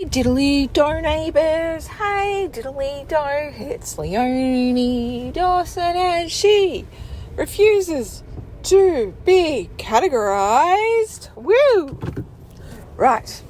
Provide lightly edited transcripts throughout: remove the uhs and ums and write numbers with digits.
Diddly do neighbours, hey diddly do, it's Leonie Dawson and she refuses to be categorised. Woo! Right,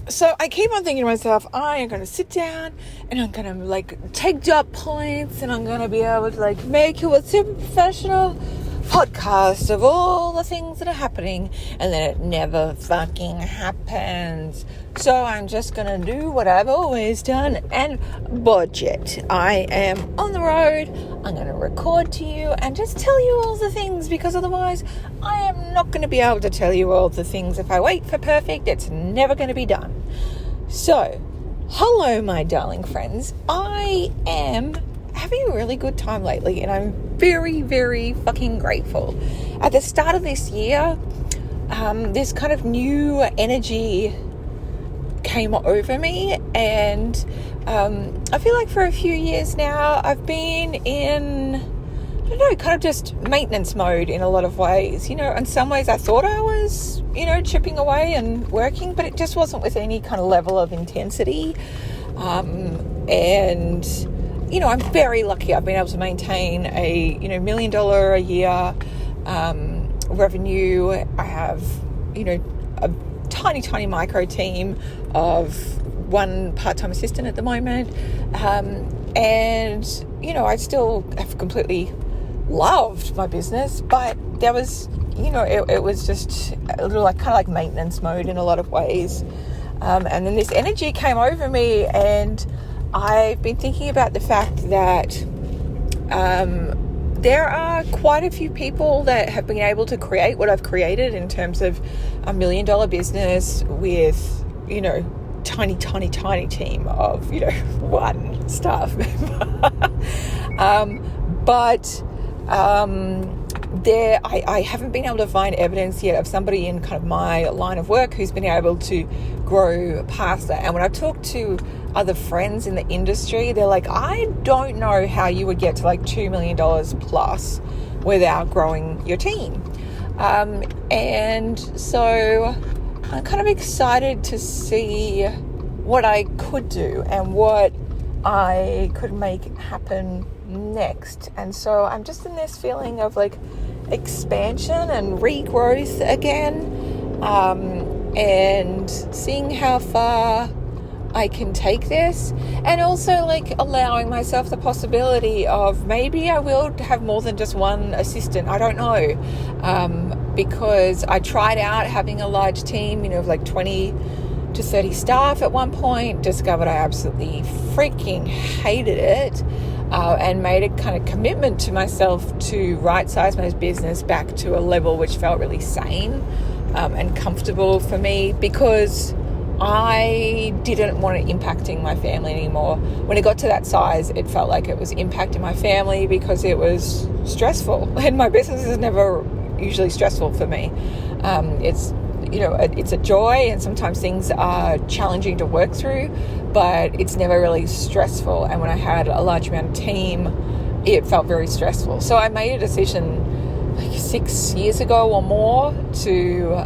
so I keep on thinking to myself, I am going to sit down and I'm going to take dot points and I'm going to be able to make you a super professional podcast of all the things that are happening, and then it never fucking happens. So I'm just gonna do what I've always done and budget. I am on the road. I'm gonna record to you and just tell you all the things, because otherwise I am not going to be able to tell you all the things. If I wait for perfect, it's never going to be done. So hello my darling friends, I am having a really good time lately and I'm very, very fucking grateful. At the start of this year, this kind of new energy came over me, and I feel like for a few years now I've been in, I don't know, kind of just maintenance mode in a lot of ways. In some ways I thought I was, chipping away and working, but it just wasn't with any kind of level of intensity. And I'm very lucky. I've been able to maintain a, $1 million a year revenue. I have, a tiny micro team of one part-time assistant at the moment. And, I still have completely loved my business, but there was, it was just a little kind of like maintenance mode in a lot of ways. And then this energy came over me, and I've been thinking about the fact that there are quite a few people that have been able to create what I've created in terms of $1 million business with, tiny team of, one staff member. But I haven't been able to find evidence yet of somebody in kind of my line of work who's been able to grow past that. And when I talk to other friends in the industry, they're like, I don't know how you would get to $2 million plus without growing your team. And so I'm kind of excited to see what I could do and what I could make happen next. And so I'm just in this feeling of expansion and regrowth again, and seeing how far I can take this, and also allowing myself the possibility of maybe I will have more than just one assistant. I don't know, because I tried out having a large team, of 20 to 30 staff at one point, discovered I absolutely freaking hated it, and made a kind of commitment to myself to right-size my business back to a level which felt really sane and comfortable for me, because I didn't want it impacting my family anymore. When it got to that size, it felt like it was impacting my family because it was stressful, and my business is never usually stressful for me. It's a joy, and sometimes things are challenging to work through, but it's never really stressful. And when I had a large amount of team, it felt very stressful. So I made a decision 6 years ago or more to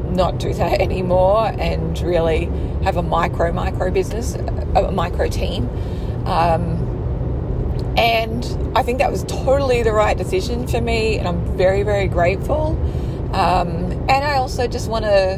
not do that anymore and really have a micro business, a micro team. And I think that was totally the right decision for me, and I'm very, very grateful. And I also just want to,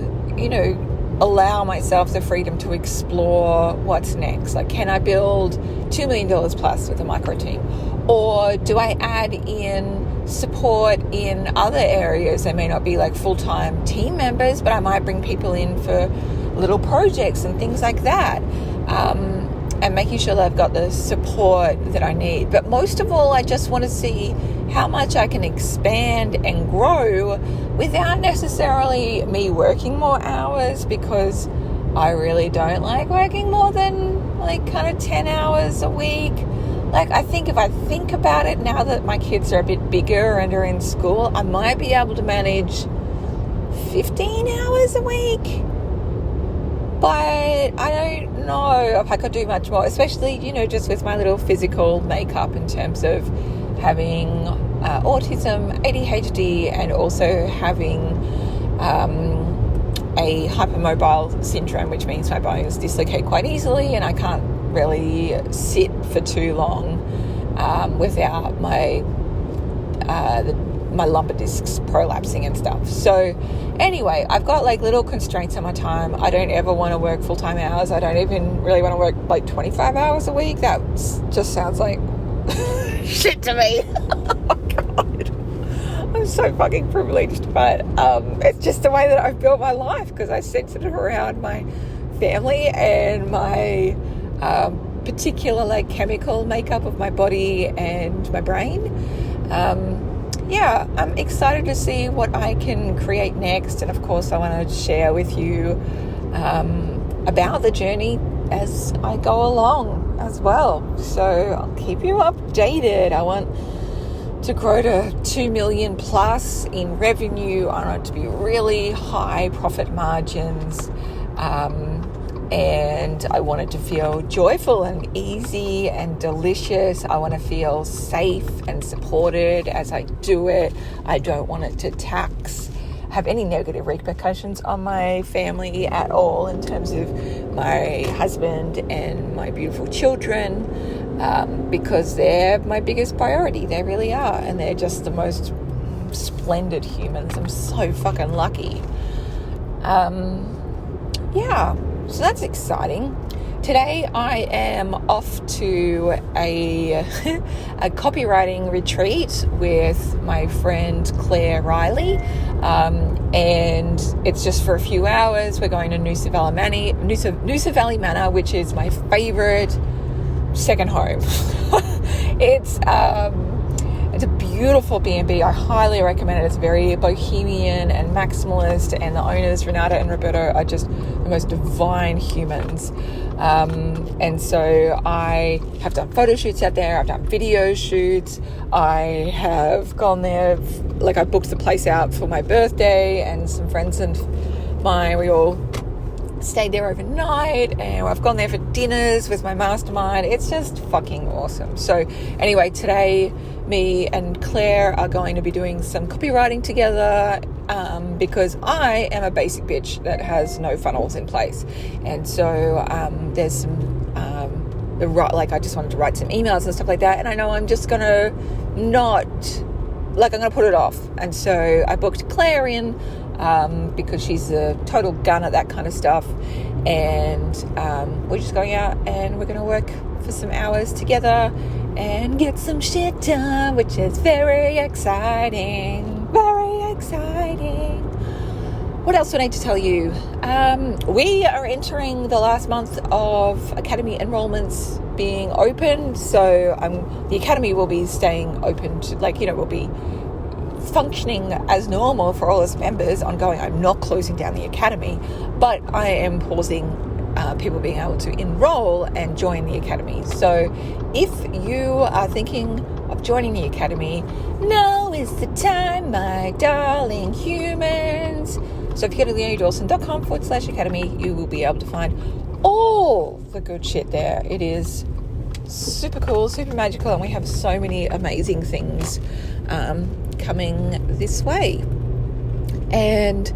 allow myself the freedom to explore what's next. Can I build $2 million plus with a micro team? Or do I add in support in other areas? They may not be full-time team members, but I might bring people in for little projects and things like that. And making sure that I've got the support that I need. But most of all, I just want to see how much I can expand and grow without necessarily me working more hours, because I really don't like working more than kind of 10 hours a week. I think if I think about it, now that my kids are a bit bigger and are in school, I might be able to manage 15 hours a week. But I don't know if I could do much more, especially, just with my little physical makeup in terms of having autism, ADHD, and also having a hypermobile syndrome, which means my bones dislocate quite easily and I can't really sit for too long without my lumbar discs prolapsing and stuff. So anyway, I've got like little constraints on my time. I don't ever want to work full-time hours. I don't even really want to work like 25 hours a week. That just sounds like shit to me. Oh God, I'm so fucking privileged, but it's just the way that I've built my life because I centered it around my family and my particular like chemical makeup of my body and my brain. I'm excited to see what I can create next, and of course I want to share with you about the journey as I go along as well. So I'll keep you updated. I want to grow to 2 million plus in revenue. I want it to be really high profit margins, and I want it to feel joyful and easy and delicious. I want to feel safe and supported as I do it. I don't want it to have any negative repercussions on my family at all in terms of my husband and my beautiful children, because they're my biggest priority. They really are, and they're just the most splendid humans. I'm so fucking lucky. So that's exciting. Today I am off to a copywriting retreat with my friend Claire Riley, and it's just for a few hours. We're going to Noosa Valley Manor, which is my favourite second home. It's a beautiful B&B. I highly recommend it. It's very bohemian and maximalist, and the owners, Renata and Roberto, are just the most divine humans. And so I have done photo shoots out there. I've done video shoots. I have gone there, I booked the place out for my birthday, and some friends and mine, we all stayed there overnight, and I've gone there for dinners with my mastermind. It's just fucking awesome. So anyway, today me and Claire are going to be doing some copywriting together, because I am a basic bitch that has no funnels in place. And so there's some I just wanted to write some emails and stuff like that, and I know I'm just gonna I'm gonna put it off. And so I booked Claire in because she's a total gun at that kind of stuff, and we're just going out and we're going to work for some hours together and get some shit done, which is very exciting. What else do I need to tell you? We are entering the last month of Academy enrollments being open, so the Academy will be staying open to, we'll be functioning as normal for all its members ongoing. I'm not closing down the Academy, but I am pausing people being able to enroll and join the Academy. So if you are thinking of joining the Academy, now is the time, my darling humans. So if you go to leoniedawson.com/academy, you will be able to find all the good shit there. It is super cool, super magical, and we have so many amazing things coming this way. And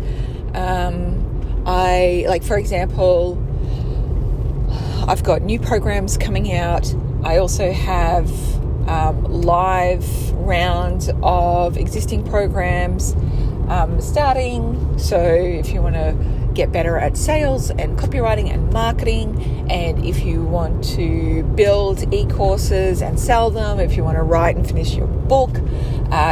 for example, I've got new programs coming out. I also have live rounds of existing programs starting. So if you want to get better at sales and copywriting and marketing, and if you want to build e-courses and sell them, if you want to write and finish your book,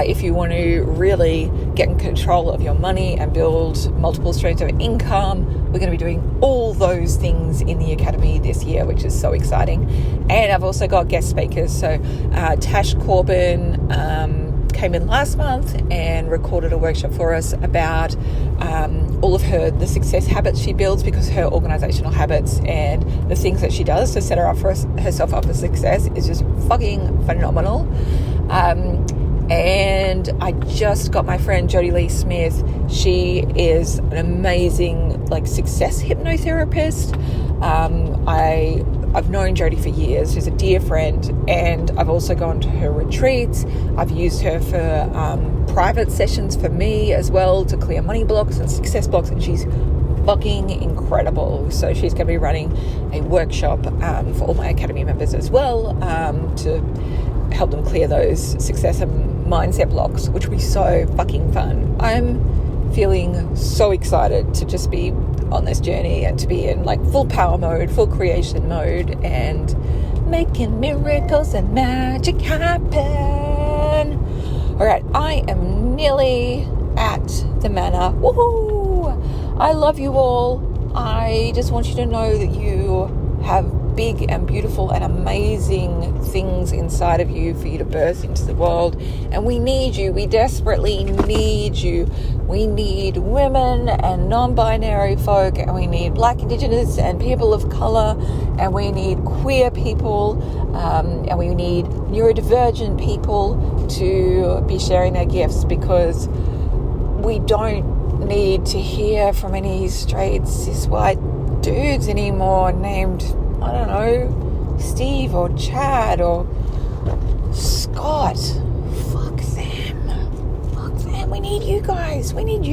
if you want to really get in control of your money and build multiple streams of income, we're going to be doing all those things in the Academy this year, which is so exciting. And I've also got guest speakers. So Tash Corbin came in last month and recorded a workshop for us about all of the success habits she builds, because her organizational habits and the things that she does to set her up for herself up for success is just fucking phenomenal. And I just got my friend Jodie Lee Smith. She is an amazing success hypnotherapist. I've known Jodie for years. She's a dear friend, and I've also gone to her retreats. I've used her for private sessions for me as well to clear money blocks and success blocks, and she's fucking incredible. So she's going to be running a workshop for all my Academy members as well, to help them clear those success and mindset blocks, which will be so fucking fun. I'm feeling so excited to just be on this journey and to be in like full power mode, full creation mode, and making miracles and magic happen. All right, I am nearly at the manor. Woohoo! I love you all. I just want you to know that you have big and beautiful and amazing things inside of you for you to birth into the world. And we need you. We desperately need you. We need women and non-binary folk, and we need Black, Indigenous and people of colour, and we need queer people, and we need neurodivergent people to be sharing their gifts, because we don't need to hear from any straight cis white dudes anymore named, I don't know, Steve or Chad or Scott. Fuck them. We need you guys. We need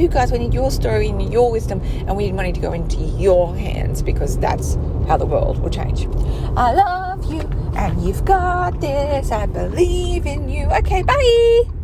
your story and your wisdom, and we need money to go into your hands, because that's how the world will change. I love you and you've got this. I believe in you. Okay, bye.